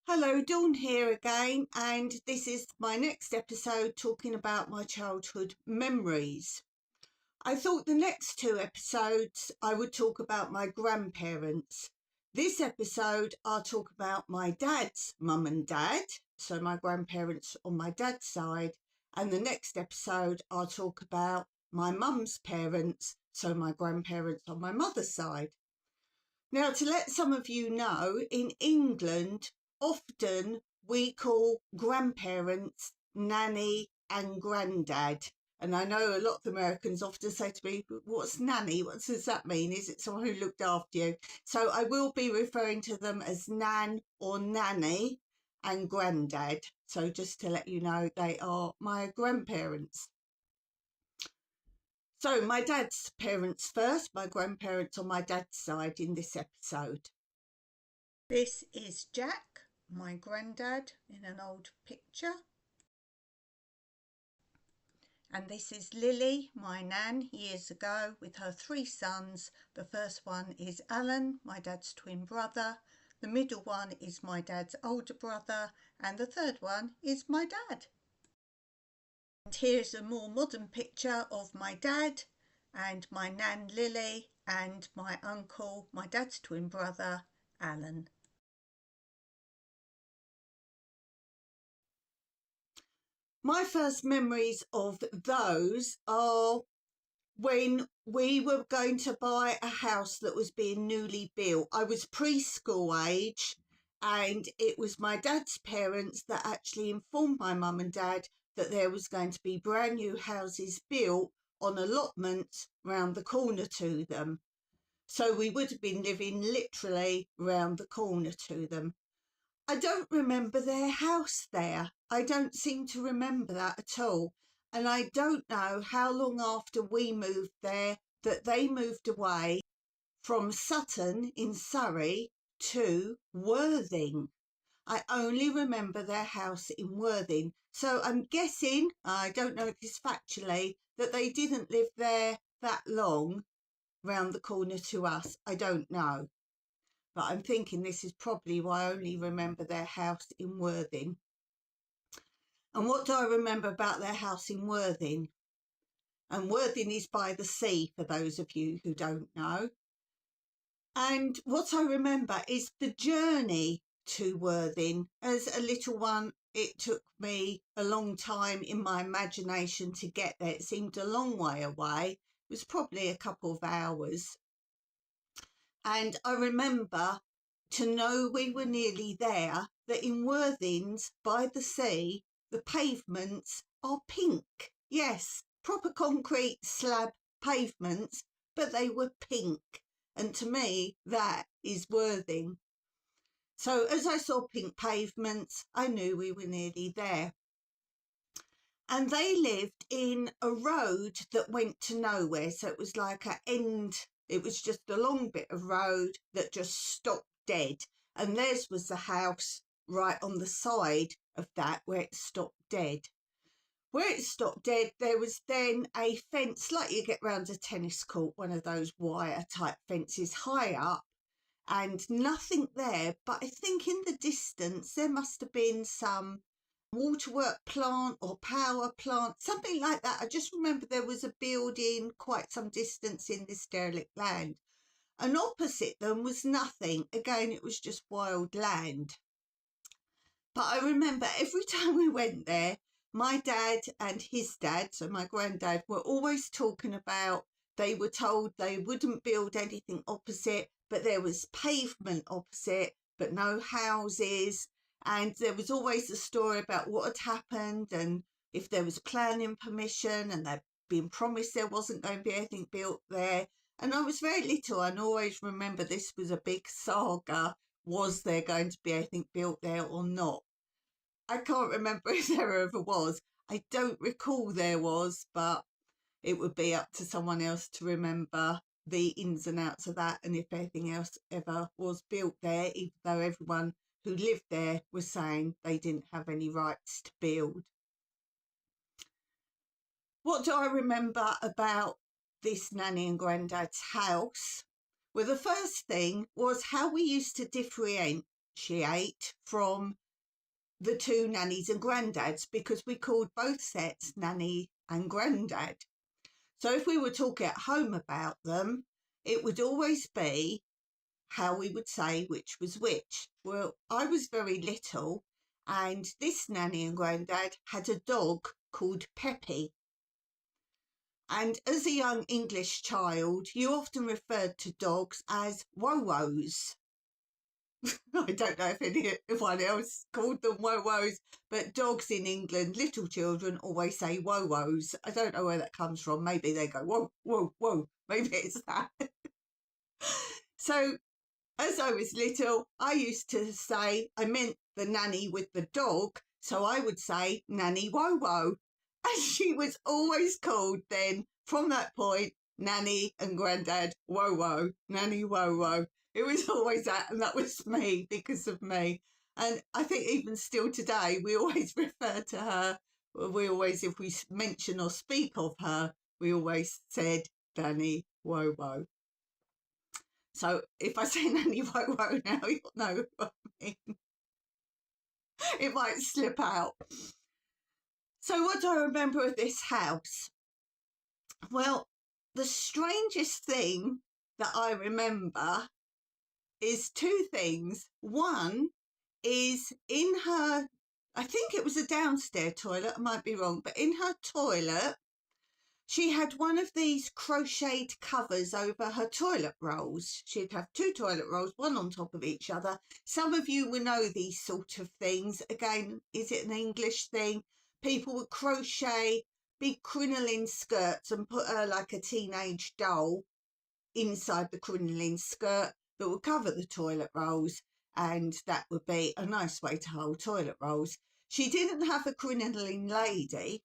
Hello, Dawn here again, and this is my next episode talking about my childhood memories. I thought the next two episodes I would talk about my grandparents. This episode I'll talk about my dad's mum and dad, so my grandparents on my dad's side, and the next episode I'll talk about my mum's parents, so my grandparents on my mother's side. Now, to let some of you know, in England, often we call grandparents nanny and granddad. And I know a lot of Americans often say to me, what's nanny? What does that mean? Is it someone who looked after you? So I will be referring to them as nan or nanny and granddad. So just to let you know, they are my grandparents. So my dad's parents first, my grandparents on my dad's side in this episode. This is Jack, my granddad, in an old picture. And this is Lily, my nan, years ago, with her three sons. The first one is Alan, my dad's twin brother. The middle one is my dad's older brother. And the third one is my dad. And here's a more modern picture of my dad and my nan Lily and my uncle, my dad's twin brother, Alan. My first memories of those are when we were going to buy a house that was being newly built. I was preschool age, and it was my dad's parents that actually informed my mum and dad that there was going to be brand new houses built on allotments round the corner to them. So we would have been living literally round the corner to them. I don't remember their house there. I don't seem to remember that at all. And I don't know how long after we moved there that they moved away from Sutton in Surrey to Worthing. I only remember their house in Worthing. So I'm guessing, I don't know this factually, that they didn't live there that long round the corner to us. I don't know. But I'm thinking this is probably why I only remember their house in Worthing. And what do I remember about their house in Worthing? And Worthing is by the sea, for those of you who don't know. And what I remember is the journey to Worthing. As a little one, it took me a long time in my imagination to get there. It seemed a long way away. It was probably a couple of hours. And I remember, to know we were nearly there, that in Worthings by the sea, the pavements are pink. Yes, proper concrete slab pavements, but they were pink. And to me, that is Worthing. So as I saw pink pavements, I knew we were nearly there. And they lived in a road that went to nowhere. So it was like an end. It was just a long bit of road that just stopped dead. And theirs was the house right on the side of that where it stopped dead. Where it stopped dead, there was then a fence, like you get round a tennis court, one of those wire type fences high up, and nothing there. But I think in the distance, there must have been some waterwork plant or power plant, something like that. I just remember there was a building quite some distance in this derelict land. And opposite them was nothing. Again, it was just wild land. But I remember every time we went there, my dad and his dad, so my granddad, were always talking about, they were told they wouldn't build anything opposite, but there was pavement opposite, but no houses. And there was always a story about what had happened and if there was planning permission, and they'd been promised there wasn't going to be anything built there. And I was very little and always remember this was a big saga. Was there going to be anything built there or not? I can't remember if there ever was. I don't recall there was, but it would be up to someone else to remember the ins and outs of that and if anything else ever was built there, even though everyone who lived there was saying they didn't have any rights to build. What do I remember about this nanny and granddad's house? Well, the first thing was how we used to differentiate from the two nannies and granddads because we called both sets nanny and granddad. So if we were talking at home about them, it would always be how we would say which was which. Well, I was very little, and this nanny and granddad had a dog called Peppy. And as a young English child, you often referred to dogs as wo-wos. I don't know if anyone else called them wo-wos, but dogs in England, little children always say wo-wos. I don't know where that comes from. Maybe they go, whoa, whoa, whoa. Maybe it's that. So as I was little, I used to say I meant the nanny with the dog, so I would say Nanny Wo-Wo. And she was always called then, from that point, Nanny and Grandad Wo-Wo, Nanny Wo-Wo. It was always that, and that was me, because of me. And I think even still today, we always refer to her, if we mention or speak of her, we always said Nanny Wo-Wo. So if I say Nanny Wo-Wo now, you'll know what I mean. It might slip out. So what do I remember of this house? Well, the strangest thing that I remember is two things. One is in her, I think it was a downstairs toilet, I might be wrong, but in her toilet, she had one of these crocheted covers over her toilet rolls. She'd have two toilet rolls, one on top of each other. Some of you will know these sort of things. Again, is it an English thing? People would crochet big crinoline skirts and put her like a teenage doll inside the crinoline skirt that would cover the toilet rolls, and that would be a nice way to hold toilet rolls. She didn't have a crinoline lady.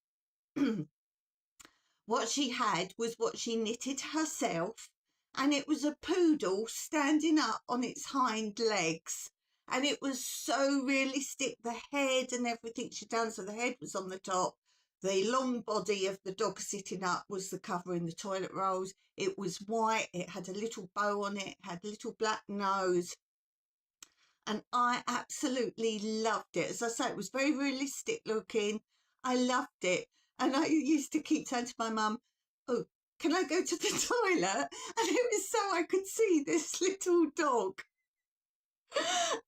What she had was what she knitted herself, and it was a poodle standing up on its hind legs. And it was so realistic, the head and everything she'd done. So the head was on the top. The long body of the dog sitting up was the cover in the toilet rolls. It was white. It had a little bow on it. Had a little black nose. And I absolutely loved it. As I say, it was very realistic looking. I loved it. And I used to keep saying to my mum, oh, can I go to the toilet? And it was so I could see this little dog.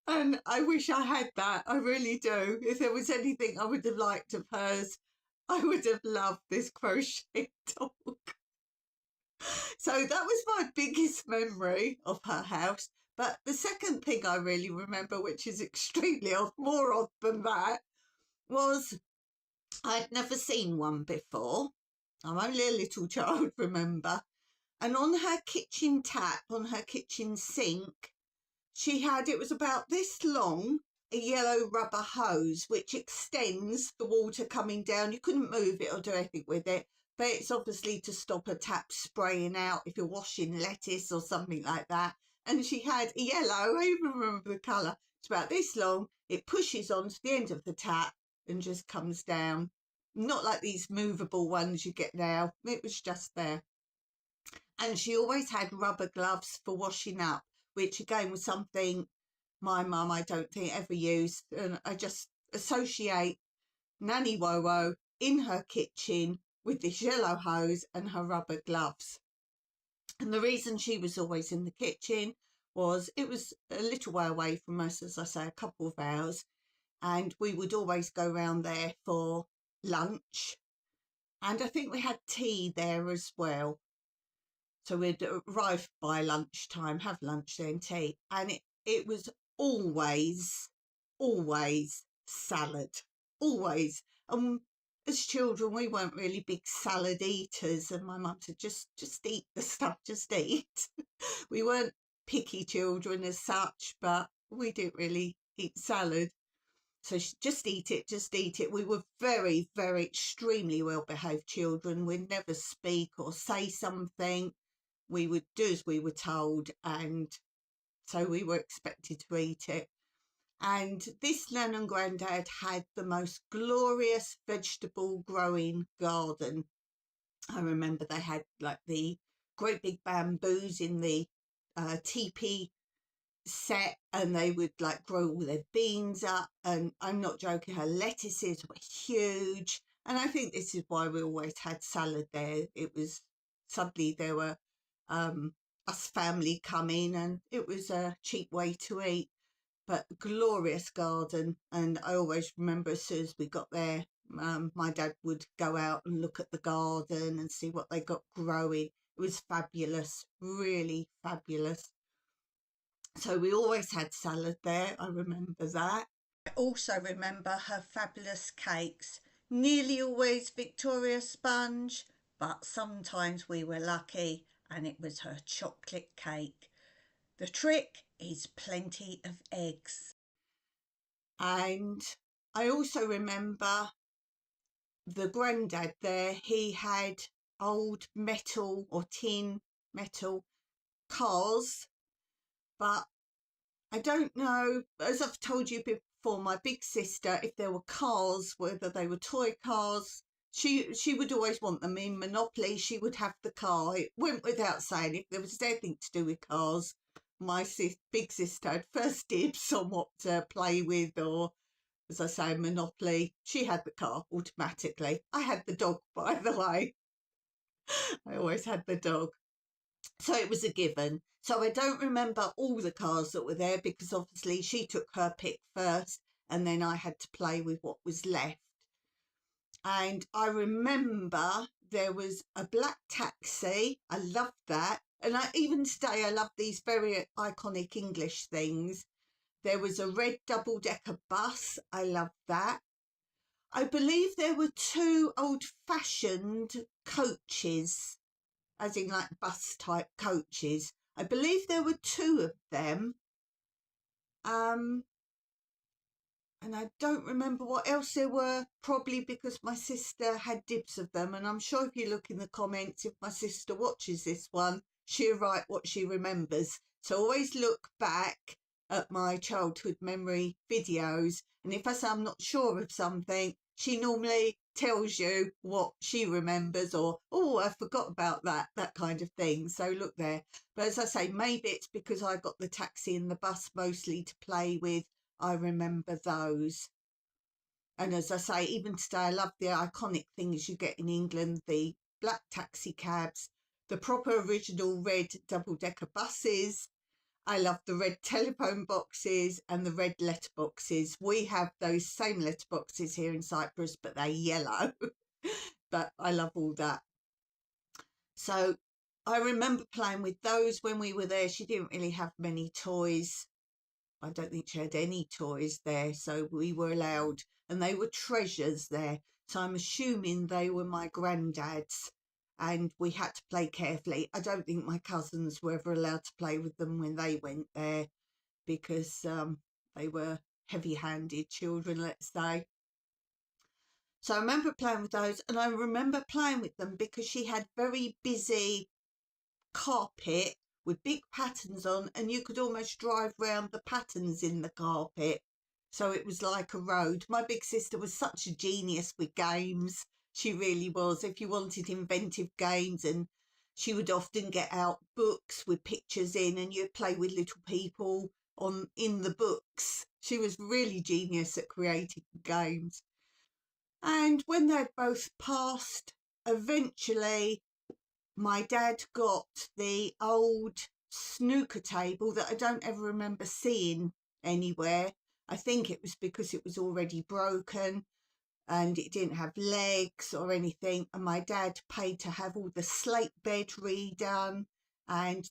And I wish I had that. I really do. If there was anything I would have liked of hers, I would have loved this crochet dog. So that was my biggest memory of her house. But the second thing I really remember, which is extremely odd, more odd than that, was I'd never seen one before. I'm only a little child, remember. And on her kitchen tap, on her kitchen sink, she had, it was about this long, a yellow rubber hose, which extends the water coming down. You couldn't move it or do anything with it, but it's obviously to stop a tap spraying out if you're washing lettuce or something like that. And she had a yellow, I even remember the colour, it's about this long, it pushes onto the end of the tap and just comes down. Not like these movable ones you get now, it was just there. And she always had rubber gloves for washing up, which again was something my mum, I don't think, ever used. And I just associate Nanny Wo-Wo in her kitchen with this yellow hose and her rubber gloves. And the reason she was always in the kitchen was it was a little way away from us, as I say, a couple of hours. And we would always go round there for lunch. And I think we had tea there as well. So we'd arrive by lunchtime, have lunch, then tea. And it was always salad. Always. As children, we weren't really big salad eaters. And my mum said, just eat the stuff, just eat. We weren't picky children as such, but we didn't really eat salad. So just eat it, just eat it. We were very, very extremely well-behaved children. We'd never speak or say something. We would do as we were told, and so we were expected to eat it. And this Nan and Grandad had the most glorious vegetable growing garden. I remember they had like the great big bamboos in the teepee set, and they would like grow all their beans up, and I'm not joking, her lettuces were huge. And I think this is why we always had salad there. It was suddenly there were us family coming, and it was a cheap way to eat, but glorious garden. And I always remember as soon as we got there, my dad would go out and look at the garden and see what they got growing. It was fabulous, really fabulous. So we always had salad there, I remember that. I also remember her fabulous cakes, nearly always Victoria sponge, but sometimes we were lucky and it was her chocolate cake. The trick is plenty of eggs. And I also remember the granddad there, he had old metal or tin metal cars, but I don't know, as I've told you before, my big sister, if there were cars, whether they were toy cars, she would always want them. In Monopoly, she would have the car. It went without saying, if there was anything to do with cars, my big sister had first dibs on what to play with, or as I say, Monopoly. She had the car automatically. I had the dog, by the way. I always had the dog. So it was a given. So I don't remember all the cars that were there because obviously she took her pick first and then I had to play with what was left. And I remember there was a black taxi. I loved that. And even today, I love these very iconic English things. There was a red double-decker bus. I loved that. I believe there were two old-fashioned coaches, as in like bus type coaches. I believe there were two of them. And I don't remember what else there were, probably because my sister had dibs of them. And I'm sure if you look in the comments, if my sister watches this one, she'll write what she remembers. So always look back at my childhood memory videos. And if I say I'm not sure of something, she normally tells you what she remembers, or, oh, I forgot about that kind of thing. So look there. But as I say, maybe it's because I got the taxi and the bus mostly to play with. I remember those. And as I say, even today, I love the iconic things you get in England, the black taxi cabs, the proper original red double-decker buses. I love the red telephone boxes and the red letterboxes. We have those same letterboxes here in Cyprus, but they're yellow. But I love all that. So I remember playing with those when we were there. She didn't really have many toys. I don't think she had any toys there, so we were allowed, and they were treasures there. So I'm assuming they were my granddad's, and we had to play carefully. I don't think my cousins were ever allowed to play with them when they went there because they were heavy-handed children, let's say. So I remember playing with those, and I remember playing with them because she had very busy carpet with big patterns on, and you could almost drive round the patterns in the carpet. So it was like a road. My big sister was such a genius with games. She really was. If you wanted inventive games, and she would often get out books with pictures in, and you'd play with little people in the books. She was really genius at creating games. And when they'd both passed, eventually my dad got the old snooker table that I don't ever remember seeing anywhere. I think it was because it was already broken and it didn't have legs or anything. And my dad paid to have all the slate bed redone, and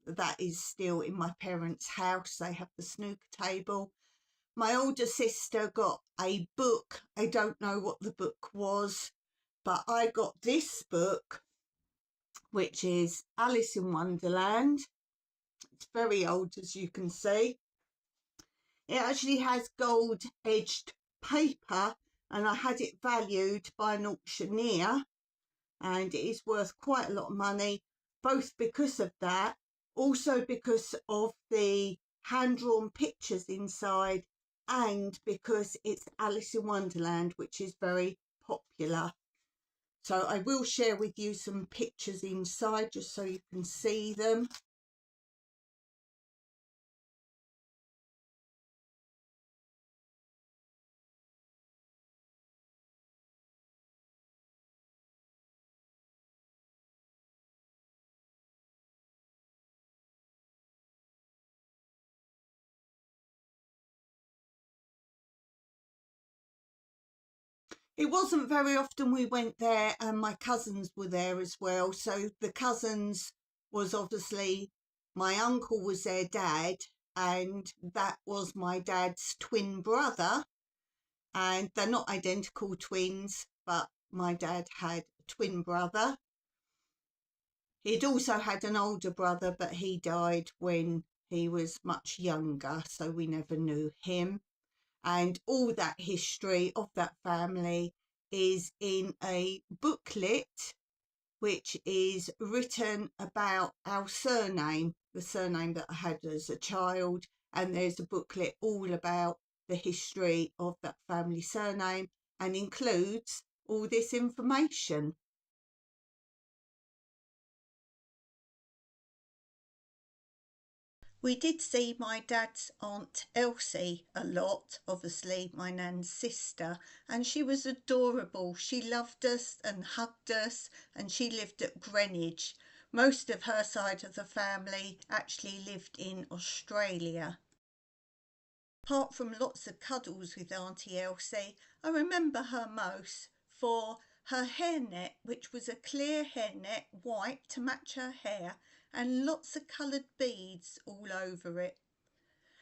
that is still in my parents' house. They have the snooker table. My older sister got a book. I don't know what the book was, but I got this book, which is Alice in Wonderland. It's very old, as you can see. It actually has gold-edged paper, and I had it valued by an auctioneer, and it is worth quite a lot of money, both because of that, also because of the hand-drawn pictures inside, and because it's Alice in Wonderland, which is very popular. So I will share with you some pictures inside just so you can see them. It wasn't very often we went there, and my cousins were there as well. So the cousins was obviously my uncle was their dad, and that was my dad's twin brother. And they're not identical twins, but my dad had a twin brother. He'd also had an older brother, but he died when he was much younger, so we never knew him. And all that history of that family is in a booklet which is written about our surname, the surname that I had as a child. And there's a booklet all about the history of that family surname and includes all this information. We did see my dad's Aunt Elsie a lot, obviously my nan's sister, and she was adorable. She loved us and hugged us, and she lived at Greenwich. Most of her side of the family actually lived in Australia. Apart from lots of cuddles with Auntie Elsie, I remember her most for her hairnet, which was a clear hairnet, white to match her hair, and lots of coloured beads all over it.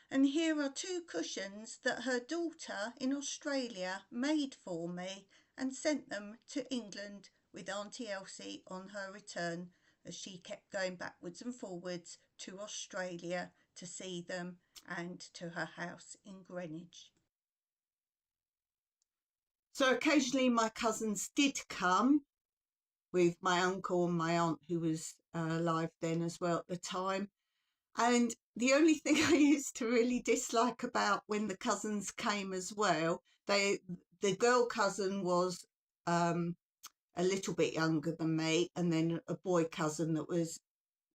And here are two cushions that her daughter in Australia made for me and sent them to England with Auntie Elsie on her return, as she kept going backwards and forwards to Australia to see them and to her house in Greenwich. So occasionally my cousins did come with my uncle and my aunt, who was alive then as well at the time. And the only thing I used to really dislike about when the cousins came as well, the girl cousin was a little bit younger than me, and then a boy cousin that was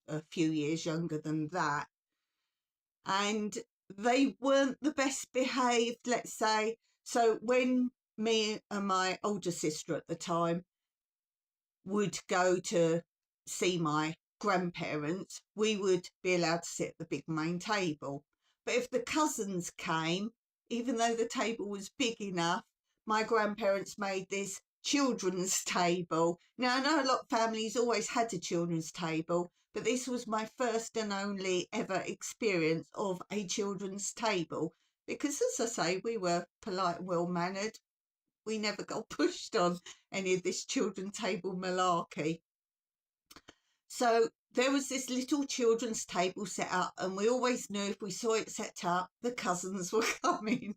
a few years younger than that. And they weren't the best behaved, let's say. So when me and my older sister at the time would go to see my grandparents, we would be allowed to sit at the big main table. But if the cousins came, even though the table was big enough, my grandparents made this children's table. Now, I know a lot of families always had a children's table, but this was my first and only ever experience of a children's table because, as I say, we were polite and well mannered. We never got pushed on any of this children's table malarkey. So there was this little children's table set up, and we always knew if we saw it set up, the cousins were coming.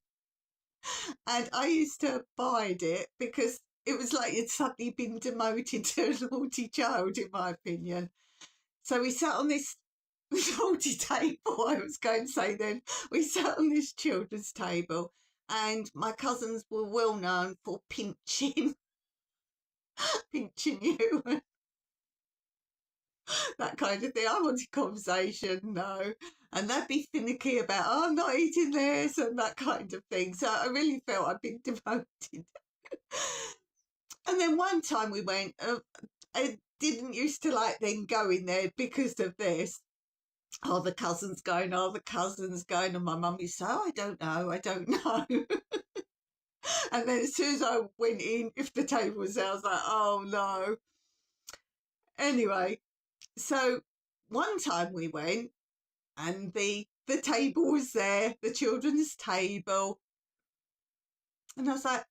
And I used to abide it because it was like you'd suddenly been demoted to a naughty child, in my opinion. So we sat on this naughty table, I was going to say then. We sat on this children's table, and my cousins were well known for pinching you and that kind of thing. I wanted conversation, no. And they'd be finicky about, oh, I'm not eating this and that kind of thing. So I really felt I'd been demoted. And then one time we went, I didn't used to like then going there because of this. Oh, the cousins going, oh, the cousins going. And my mum used to say, oh, I don't know. And then as soon as I went in, if the table was there, I was like, oh, no. Anyway, so one time we went and the table was there, the children's table. And I was like,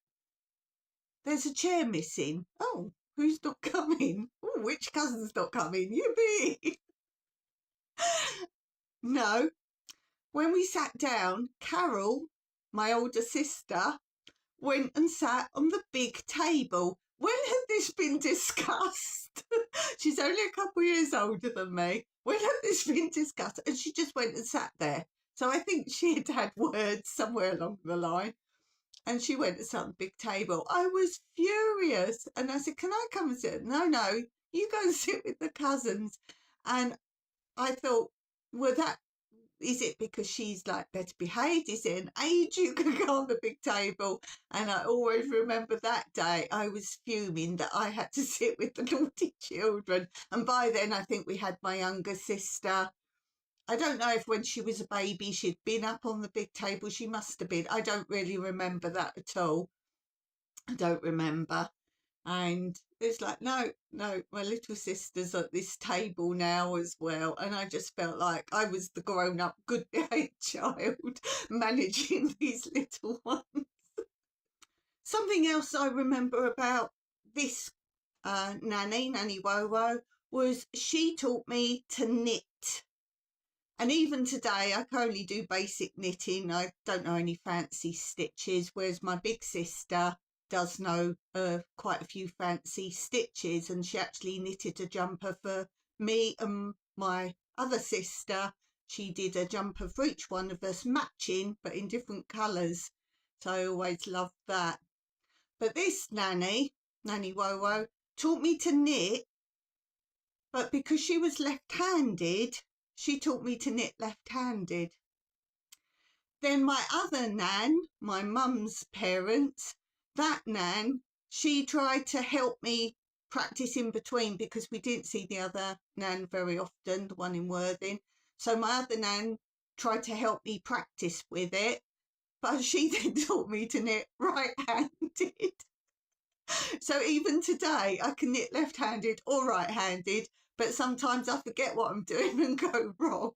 there's a chair missing. Oh, who's not coming? Oh, which cousin's not coming? You be. No. When we sat down, Carol, my older sister, went and sat on the big table. When had this been discussed? She's only a couple of years older than me. When had this been discussed? And she just went and sat there. So I think she had had words somewhere along the line. And she went and sat on the big table. I was furious. And I said, can I come and sit? No, you go and sit with the cousins. And I thought, well, that is it because she's like better behaved? Is it an age you can go on the big table? And I always remember that day I was fuming that I had to sit with the naughty children. And by then I think we had my younger sister. I don't know if when she was a baby she'd been up on the big table. She must have been. I don't really remember that at all. I don't remember. And it's like, no, no, my little sister's at this table now as well. And I just felt like I was the grown up, good behaved child managing these little ones. Something else I remember about this Nanny Wowo, was she taught me to knit. And even today, I can only do basic knitting. I don't know any fancy stitches, whereas my big sister does know quite a few fancy stitches, and she actually knitted a jumper for me and my other sister. She did a jumper for each one of us, matching, but in different colours. So I always loved that. But this Nanny Wowo, taught me to knit, but because she was left-handed, she taught me to knit left-handed. Then my other Nan, my mum's parents, that Nan, she tried to help me practice in between because we didn't see the other Nan very often, the one in Worthing. So my other Nan tried to help me practice with it, but she then taught me to knit right-handed. So even today, I can knit left-handed or right-handed, but sometimes I forget what I'm doing and go wrong.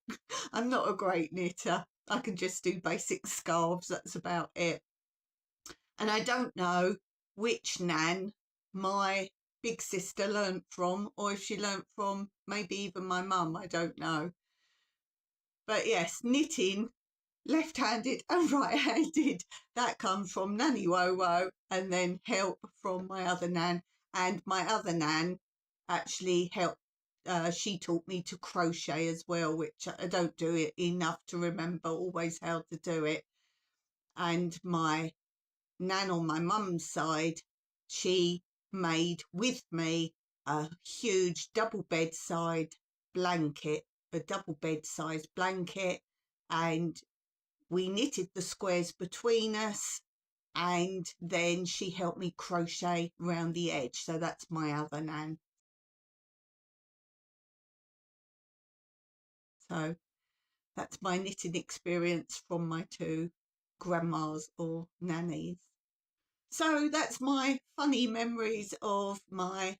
I'm not a great knitter. I can just do basic scarves, that's about it. And I don't know which Nan my big sister learnt from, or if she learnt from maybe even my mum, I don't know. But yes, knitting left-handed and right-handed, that comes from Nanny Wowo, and then help from my other Nan. And my other Nan actually helped, she taught me to crochet as well, which I don't do it enough to remember always how to do it. And my Nan on my mum's side, she made with me a huge double bedside blanket, a double bed size blanket, and we knitted the squares between us, and then she helped me crochet round the edge. So that's my other Nan. So that's my knitting experience from my two grandmas or nannies. So that's my funny memories of my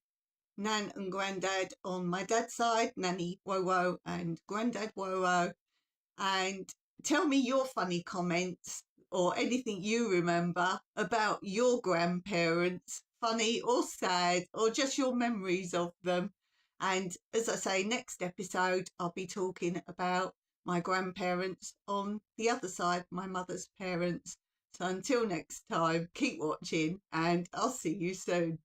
Nan and Grandad on my dad's side, Nanny Wowo and Grandad Wowo. And tell me your funny comments or anything you remember about your grandparents, funny or sad, or just your memories of them. And as I say, next episode, I'll be talking about my grandparents on the other side, my mother's parents. So until next time, keep watching and I'll see you soon.